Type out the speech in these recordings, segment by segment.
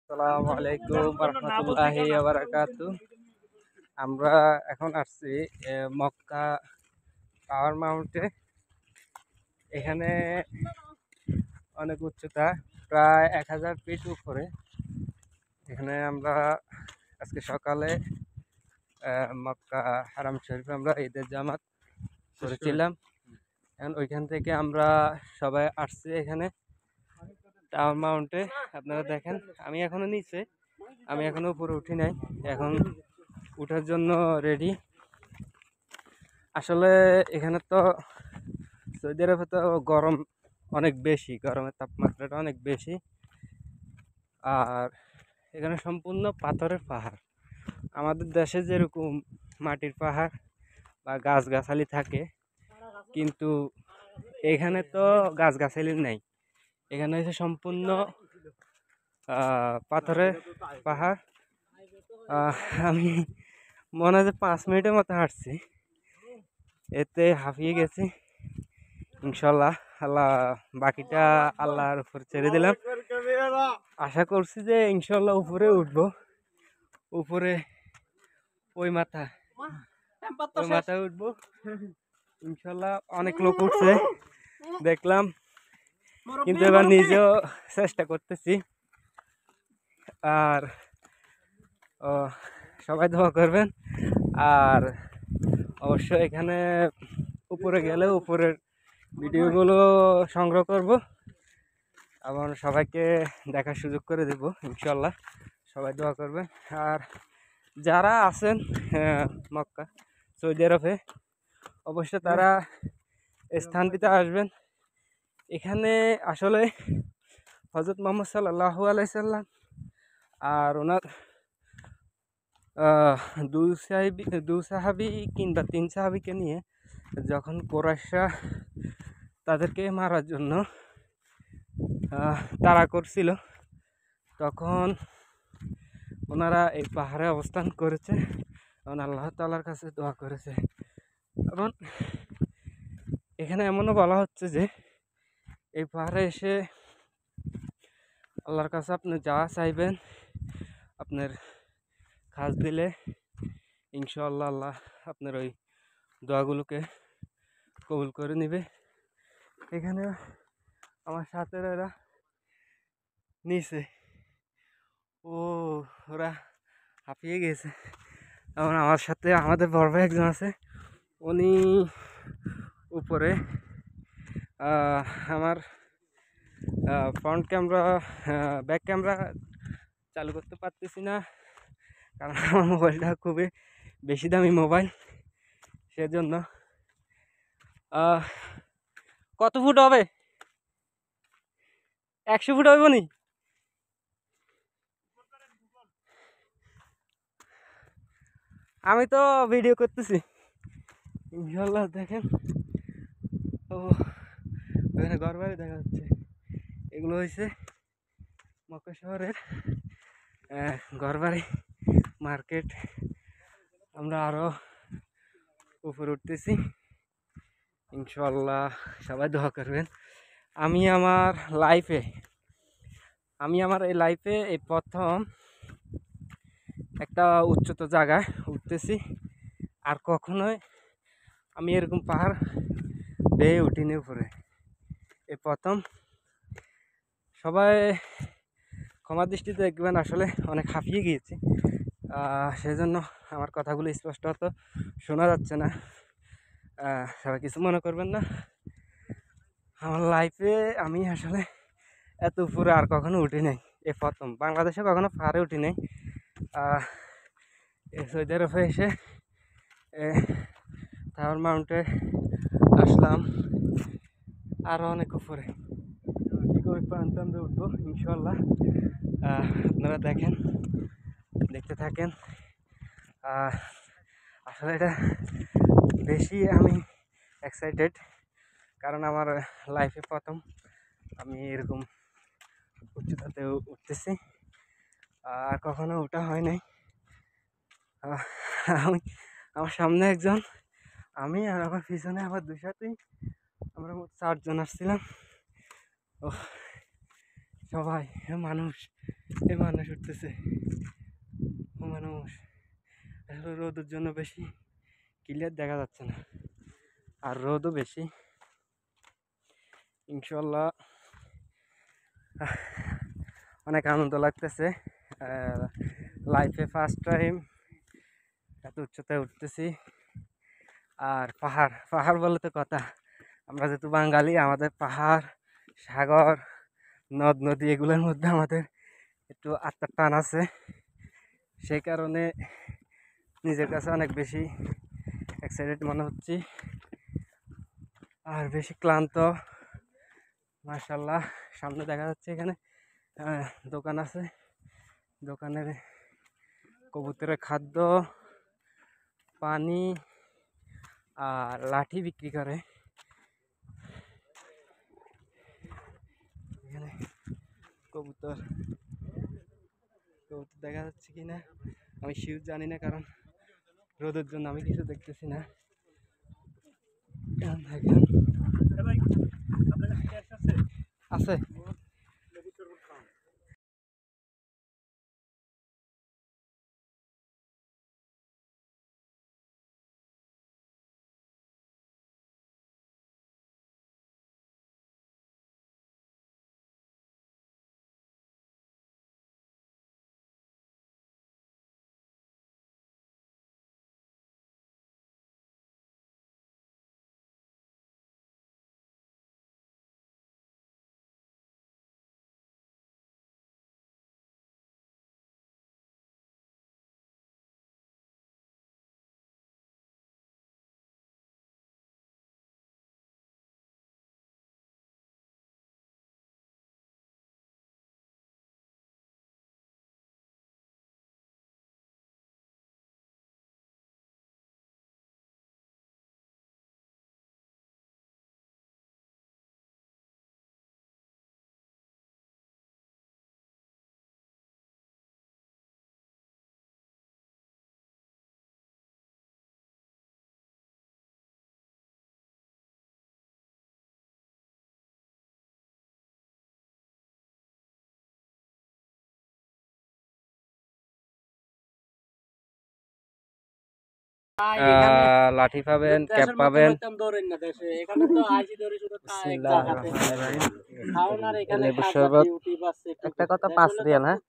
আসসালামু আলাইকুম রহমতুল্লাহি ওয়া বারাকাতুহু। আমরা এখন আসছি মক্কা পাওয়ার মাউন্টে। এখানে অনেক উচ্চতা, প্রায় 1000 ফিট উপরে। এখানে আমরা আজকে সকালে মক্কা হারাম শরীফে আমরা ঈদের জামাত করেছিলাম। এখন ওইখান থেকে আমরা সবাই আসছি এখানে টাওয়ার মাউন্টে। আপনারা দেখেন, আমি এখনো নিচে, আমি এখনো উপরে উঠি নাই, এখন উঠার জন্য রেডি। আসলে এখানে তো সৌদি আরবে তো গরম অনেক বেশি, গরমের তাপমাত্রাটা অনেক বেশি। আর এখানে সম্পূর্ণ পাথরের পাহাড়। আমাদের দেশে যেরকম মাটির পাহাড় বা গাছগাছালি থাকে, কিন্তু এখানে তো গাছগাছালি নেই। এখানে হচ্ছে সম্পূর্ণ পাথরের পাহাড়। আমি মনে হয় যে 5 মিনিটের মতো হাঁটছি, এতে হাঁপিয়ে গেছি। ইনশাল্লাহ আল্লাহ, বাকিটা আল্লাহর উপর ছেড়ে দিলাম। আশা করছি যে ইনশাল্লাহ উপরে উঠবো। উপরে ওই মাথায় উঠবো ইনশাল্লাহ। অনেক লোক উঠছে দেখলাম, কিন্তু এবার নিজেও চেষ্টা করতেছি। আর সবাই দোয়া করবেন। আর অবশ্যই এখানে উপরে গেলে উপরের ভিডিওগুলো সংগ্রহ করব এবং সবাইকে দেখার সুযোগ করে দেব ইনশাল্লাহ। সবাই দোয়া করবেন। আর যারা আছেন মক্কা সৌদি আরবে, অবশ্যই তারা স্থানটিতে আসবেন। এখানে আসলে হযরত মুহাম্মদ সাল্লাল্লাহু আলাইহি সাল্লাম আর ওনার দুই সাহাবী কিংবা 3 সাহাবীকে নিয়ে যখন কুরাইশরা তাদেরকে মারার জন্য তাড়া করছিল, তখন ওনারা এই পাহাড়ে অবস্থান করেছে এবং আল্লাহ তাআলার কাছে দোয়া করেছে। এবং এখানে এমনও বলা হচ্ছে যে এই পাহাড়ে এসে আল্লাহর কাছে আপনি যা চাইবেন, আপনার খাস দিলে ইনশাআল্লাহ আল্লাহ আপনার ওই দোয়াগুলোকে কবুল করে নেবে। এখানে আমার সাথে এরা নিচে, ওরা হাঁপিয়ে গেছে। এবং আমার সাথে আমাদের বড় ভাই একজন আছে, উনি উপরে। আমার ফ্রন্ট ক্যামেরা, ব্যাক ক্যামেরা চালু করতে পারতেছি না, কারণ আমার মোবাইলটা খুবই বেশি দামি মোবাইল, সেজন্য। কত ফুট হবে? 100 ফুট হবে নি? আমি তো ভিডিও করতেছি ইনশাল্লাহ। দেখেন, ও ওখানে ঘর বাড়ি দেখা যাচ্ছে। এগুলো হয়েছে মক্কা শহরের ঘরবাড়ি, মার্কেট। আমরা আরো উপরে উঠতেছি ইনশাল্লাহ। সবাই দোয়া করবেন। আমি আমার এই লাইফে এই প্রথম একটা উচ্চতা জায়গায় উঠতেছি। আর কখনোই আমি এরকম পাহাড় বেয়ে উঠিনি উপরে, এই প্রথম। সবাই ক্ষমা দৃষ্টিতে দেখবেন, আসলে অনেক হাঁপিয়ে গিয়েছি, সেজন্য আমার কথাগুলো স্পষ্টত শোনা যাচ্ছে না। সবাই কিছু মনে করবেন না। আমার লাইফে আমি আসলে এত উপরে আর কখনো উঠি নাই, এ প্রথম। বাংলাদেশে কখনো পাহাড়ে উঠি নাই। সৌদি আরবে এসে টাওয়ার মাউন্টে আসলাম, আরও অনেক উপরে। ঠিক ওই প্রান্তে আমরা উঠবো ইনশাল্লাহ। আপনারা দেখতে থাকেন। আসলে এটা বেশি আমি এক্সাইটেড, কারণ আমার লাইফে প্রথম আমি এরকম উচ্চতাতে উঠতেছি, আর কখনো ওঠা হয় নাই। আমি, আমার সামনে একজন, আমি আর আমার পিছনে আমার দুই সাথেই, আমরা মোট 4 জন আসছিলাম। ও সবাই মানুষ এই মানুষ উঠতেছে, ও মানুষ আসলে রোদের জন্য বেশি ক্লিয়ার দেখা যাচ্ছে না, আর রোদও বেশি। ইনশাল্লাহ অনেক আনন্দ লাগতেছে, লাইফে ফার্স্ট টাইম এত উচ্চতায় উঠতেছি। আর পাহাড় পাহাড় বলে তো কথা, আমরা যেহেতু বাঙালি, আমাদের পাহাড়, সাগর, নদ নদী এগুলোর মধ্যে আমাদের একটু আত্মার টান আছে। সেই কারণে নিজের কাছে অনেক বেশি এক্সাইটেড মনে হচ্ছে আর বেশি ক্লান্ত। মাশাআল্লাহ, সামনে দেখা যাচ্ছে এখানে দোকান আছে, দোকানের কবুতরের খাদ্য, পানি আর লাঠি বিক্রি করে। এখানে কবুতর কবুতর দেখা যাচ্ছে কিনা আমি শিওর জানি না, কারণ রোদের জন্য আমি কিছু দেখতেছি না। আছে লাঠি পাবেন, ক্যাপ পাবেন। লেবু শরবত একটা কথা 5 রিয়াল, হ্যাঁ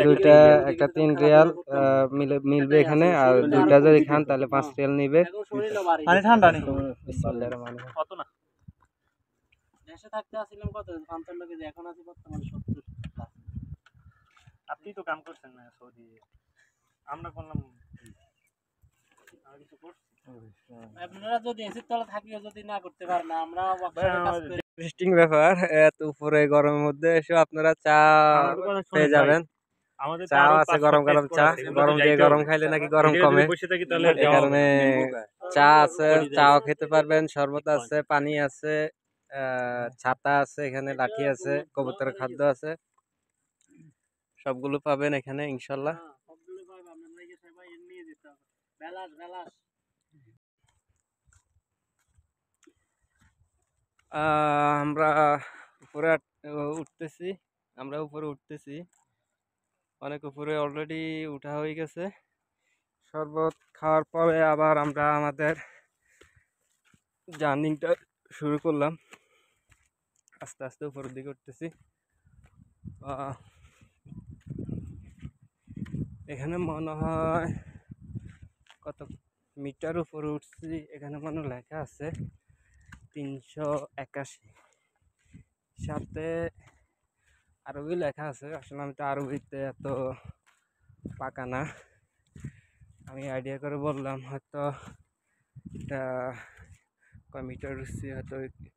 দুইটা একটা 3 রিয়াল মিলবে এখানে, আর দুইটা যদি খান তাহলে 5 রিয়াল নিবে। পানি ঠান্ডা নেই কত না দেশে থাকতে আসছিলাম কত 55 কেজি, এখন আছি বর্তমানে 70। আপনি তো কাম করছেন না সৌদি, আমরা করলাম আপনারা যদি এসির তলা থাকিও যদি না করতে পারেন, আমরা ইন্টারেস্টিং ব্যাপার, এত উপরে গরমের মধ্যে এসে আপনারা চা পেয়ে যাবেন। চা আছে, গরম গরম চা, গরম দিয়ে গরম খাইলে নাকি গরম কমে, এই কারণে চা আছে, চাও খেতে পারবেন, শরবত আছে, পানি আছে, ছাতা আছে, এখানে লাঠি আছে, কবুতরের খাদ্য আছে, সবগুলো পাবেন এখানে ইনশাল্লাহ। আমরা উপরে উঠতেছি, আমরা উপরে উঠতেছি, অনেক উপরে অলরেডি উঠা হয়ে গেছে। শরবত খাওয়ার পরে আবার আমরা আমাদের জার্নিটা শুরু করলাম, আস্তে আস্তে উপরের দিকে উঠতেছি। এখানে মনে হয় কত মিটার উপরে উঠছি, এখানে মনে লেখা আছে 381, সাথে আরবি লেখা আছে। আসলে আমি তো আরবিতে এত পাকা না, আমি আইডিয়া করে বললাম, হয়তো এটা কয় মিটার উঠছি, হয়তো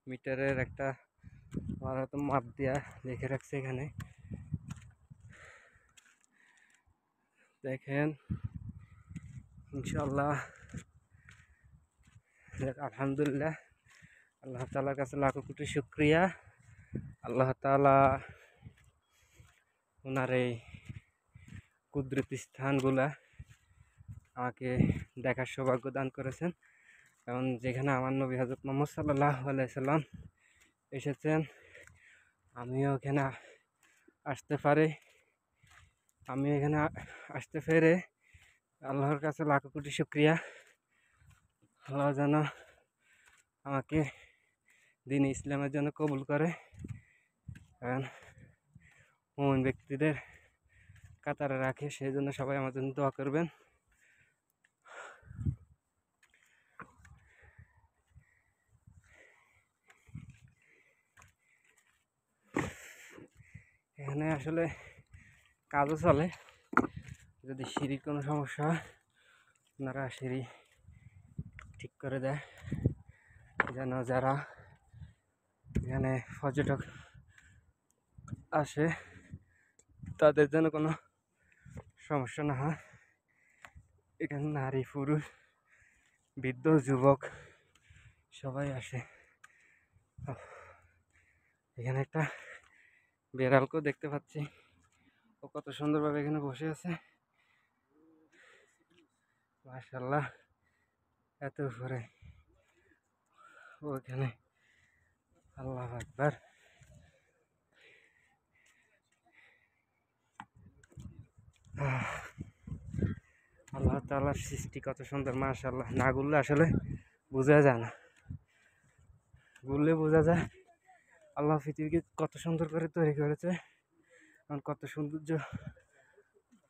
মিটারের একটা আমার হয়তো মাপ দিয়া লিখে রাখছে এখানে, দেখেন ইনশাল্লাহ। আলহামদুলিল্লাহ, আল্লাহ তাআলার কাছে লাখো কোটি শুকরিয়া। আল্লাহ তাআলা ওনার এই কুদরতি স্থানগুলা আমাকে দেখার সৌভাগ্য দান করেছেন, কারণ যেখানে আমার নবী হযরত মুহাম্মদ সাল্লাল্লাহু আলাইহি সাল্লাম এসেছেন, আমিও এখানে আসতে পারে। আমি এখানে আসতে পেরে আল্লাহর কাছে লাখো কোটি শুকরিয়া। আল্লাহ যেন আমাকে দিন ইসলামের জন্য কবুল করে। কারণ মুমিন ব্যক্তিদের কাতারে রাখে, সেই জন্য সবাই আমার জন্য দোয়া করবেন। এখানে আসলে কাজও চলে, যদি সিঁড়ির কোনো সমস্যা হয় আপনারা সিঁড়ি ঠিক করে দেয়, যেন যারা এখানে পর্যটক আসে তাদের যেন কোনো সমস্যা না হয়। এখানে নারী পুরুষ বৃদ্ধ যুবক সবাই আসে। এখানে একটা বেড়ালকেও দেখতে পাচ্ছি, ও কত সুন্দরভাবে এখানে বসে আছে। মাশাআল্লাহ, এত উপরে ওখানে। আল্লাহু আকবার। আল্লাহ তাআলার সৃষ্টি কত সুন্দর, মাশাআল্লাহ। না ঘুরলে আসলে বোঝা যায় না, ঘুরলে বোঝা যায় আল্লাহ পৃথিবীকে কত সুন্দর করে তৈরি করেছে, এবং কত সৌন্দর্য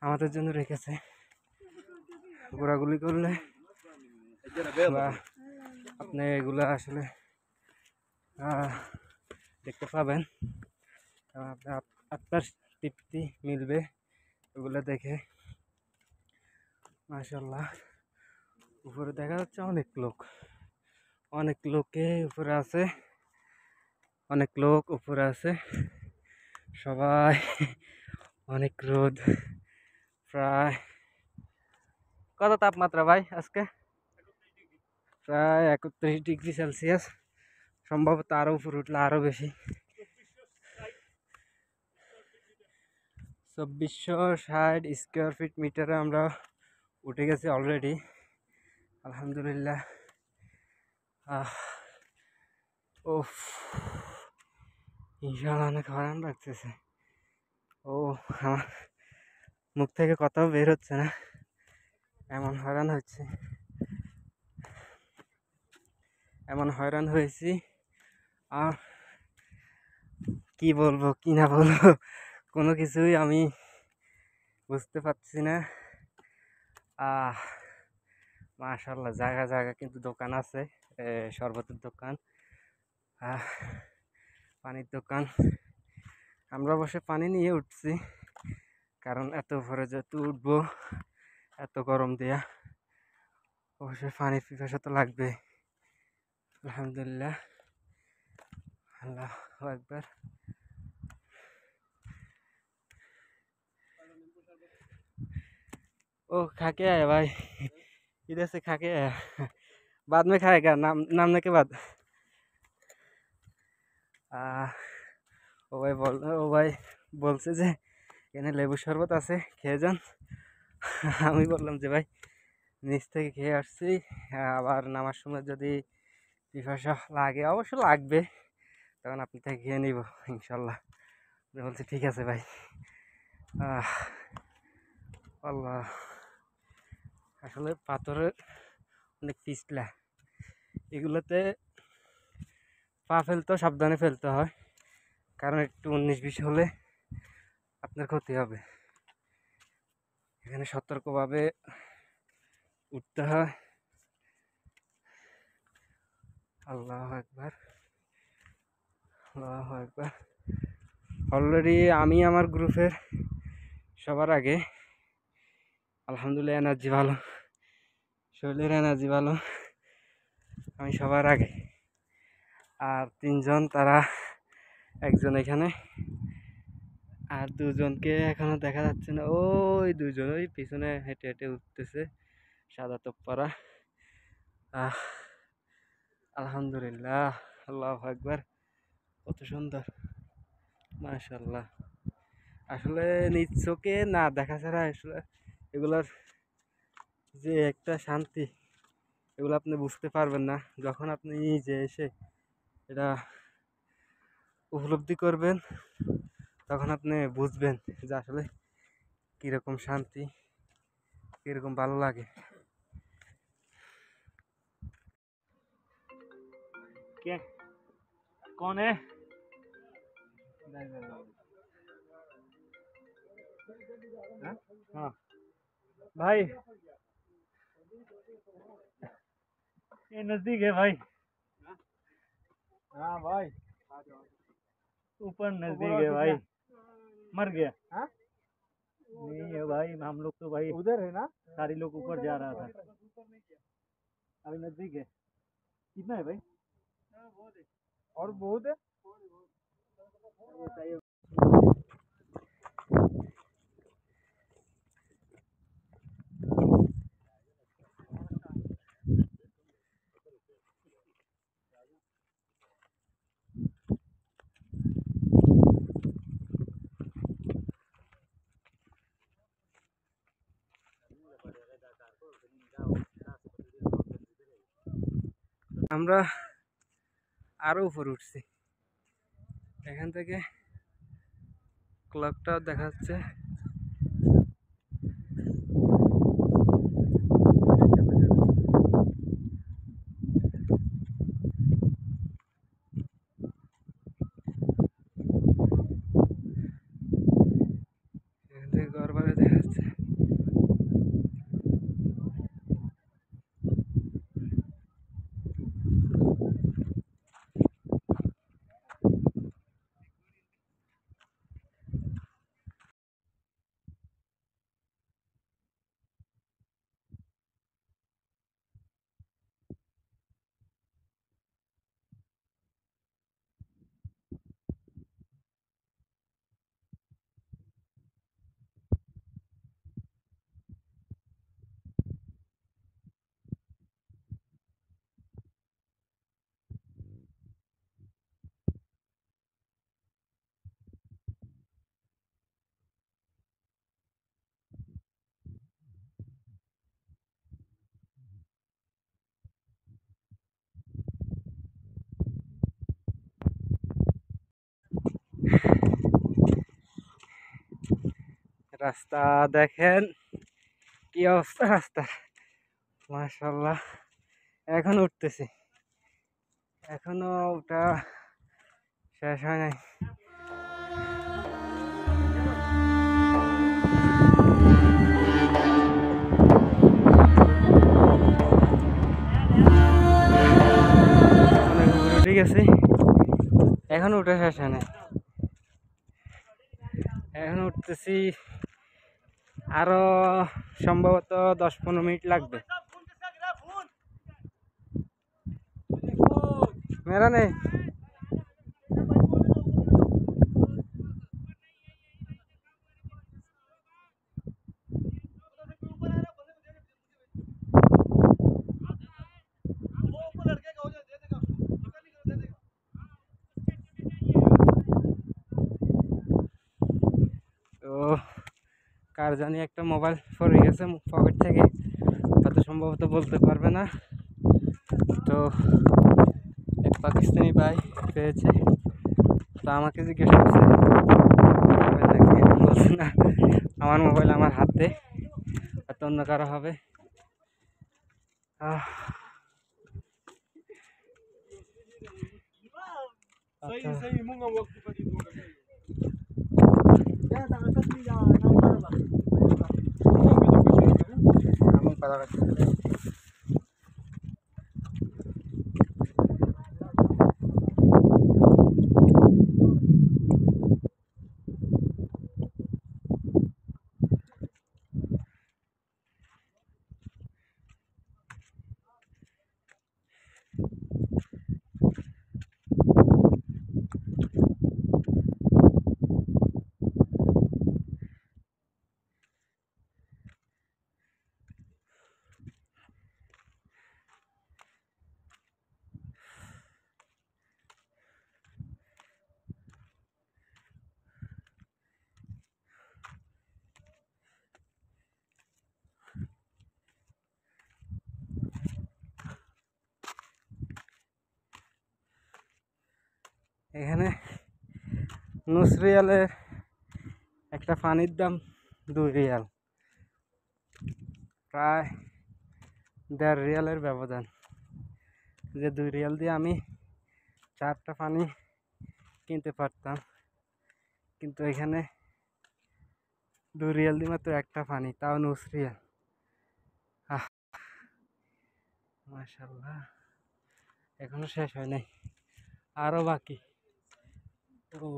আমাদের জন্য রেখেছে। ঘোরাঘুরি করলে বা আপনি এগুলো আসলে দেখতে পাবেন, এবং আপনার তৃপ্তি মিলবে এগুলো দেখে। মাশাআল্লাহ, উপরে দেখা যাচ্ছে অনেক লোক, অনেক লোকে উপরে আছে, অনেক লোক উপরে আছে সবাই। অনেক রোদ, প্রায় কত তাপমাত্রা ভাই আজকে? প্রায় 31 ডিগ্রি সেলসিয়াস, সম্ভবত আরও উপরে উঠলে আরও বেশি। 2460 স্কোয়ার ফিট মিটারে আমরা উঠে গেছি অলরেডি, আলহামদুলিল্লাহ। ওফ, ইনশাআল্লাহ অনেক হয়রান লাগতেছে। ও, আমার মুখ থেকে কথাও বের হচ্ছে না, এমন হয়রান হচ্ছে, এমন হয়রান হয়েছি। আর কি বলবো কি না বলবো কোনো কিছুই আমি বুঝতে পারছি না। মাশাআল্লাহ, জায়গা জায়গা কিন্তু দোকান আছে, শরবতের দোকান, পানির দোকান। আমরা বসে পানি নিয়ে উঠছি, কারণ এত উপরে যেহেতু উঠবো এত গরম দেয়া, অবশ্যই পানির পিপাসা তো লাগবে। আলহামদুলিল্লাহ, আল্লাহু আকবার। ओ खा के आया भाई, इधर से खा के आया, बाद में खाएगा नामने के बाद। ও ভাই বলছে যে এখানে লেবু শরবত আছে, খেয়ে যান। আমি বললাম যে ভাই নিচ থেকে খেয়ে আসছি, আবার নামার সময় যদি পিপাসা লাগে, অবশ্য লাগবে, তখন আপনি থেকে খেয়ে নিব ইনশাল্লাহ। বলছি ঠিক আছে ভাই। আল্লাহ, আসলে পাথরের অনেক পিছলা, এগুলোতে পা ফেলতেও সাবধানে ফেলতে হয়, কারণ একটু 19-20 হলে আপনার ক্ষতি হবে। এখানে সতর্কভাবে উঠতে হয়। আল্লাহু আকবার, আল্লাহু আকবার। অলরেডি আমি আমার গ্রুপের সবার আগে, আলহামদুলিল্লাহ এনার্জি ভালো, শরীরের এনার্জি ভালো, আমি সবার আগে। আর 3জন, তারা একজন এখানে, আর 2জনকে এখনো দেখা যাচ্ছে না। ওই 2জন ওই পিছনে হেঁটে হেঁটে উঠতেছে, সাদা টপ পরা। আলহামদুলিল্লাহ, আল্লাহু আকবার, কত সুন্দর, মাশাআল্লাহ। আসলে নিজ চোখে না দেখা ছাড়া আসলে এগুলার যে একটা শান্তি, এগুলো আপনি বুঝতে পারবেন না যখন আপনি নিজে এসে এটা উপলব্ধি করবেন, তখন আপনি বুঝবেন যে আসলে কীরকম শান্তি, কীরকম ভালো লাগে। কে কনে हाँ भाई ये नजदीक है भाई। हाँ भाई ऊपर नजदीक है भाई। मर गया हाँ? नहीं है भाई, हम लोग तो भाई उधर है ना, सारे लोग ऊपर जा रहा था। अभी नजदीक है। कितना है भाई? और बहुत है। আমরা আরো উপরে উঠছি, এখান থেকে ক্লকটাও দেখা যাচ্ছে। এখান থেকে ঘর বাড়ি দেখা যাচ্ছে। রাস্তা দেখেন কি অবস্থা রাস্তার, মাশাআল্লাহ। এখন উঠতেছি, এখনো ওটা শেষ হয় নাই। অনেক উপরে উঠে গেছি, এখন উঠে শেষ হয় নাই, এখন উঠতেছি। আরো সম্ভবত 10-15 মিনিট লাগবে। মেরা নেই। তো কার জানি একটা মোবাইল পড়ে গেছে পকেট থেকে, হয়তো সম্ভবত বলতে পারবে না। তো এক পাকিস্তানি ভাই পেয়েছে, তো আমাকে জিজ্ঞেস করছে মোবাইল নাকি, বলছে না আমার মোবাইল আমার হাতে, হয়তো অন্য কারো হবে। এখানে নুসরিয়ালের একটা পানির দাম 2 রিয়াল, প্রায় 1.5 রিয়ালের ব্যবধান। যে 2 রিয়াল দিয়ে আমি 4টা পানি কিনতে পারতাম, কিন্তু এখানে 2 রিয়াল দিয়ে মাত্র একটা পানি, তাও নুস রিয়াল। আহ, মাশাআল্লাহ, এখনো শেষ হয় নাই, আরো বাকি। ও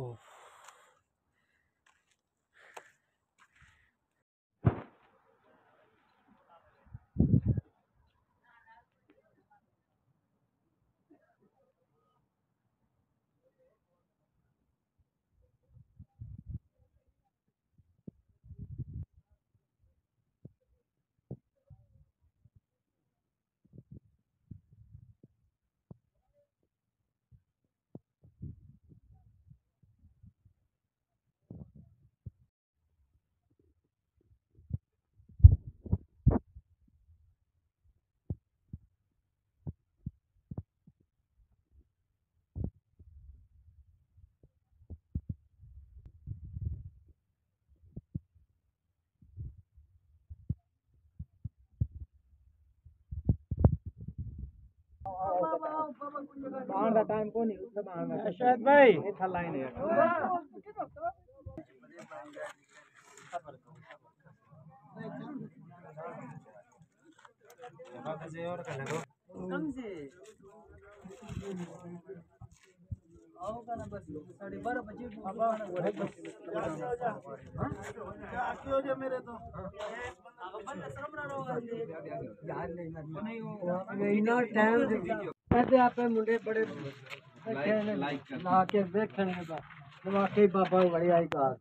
टाइम को नहीं शायद भाई था लाइन है मुंडे बड़े ला के देखने वाकई बाबा बड़ी आई बात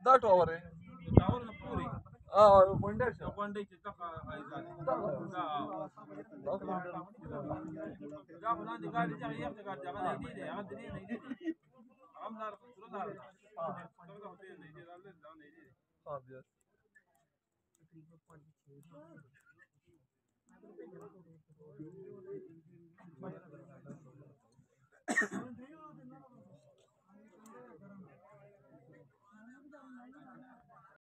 ده टॉवर आहे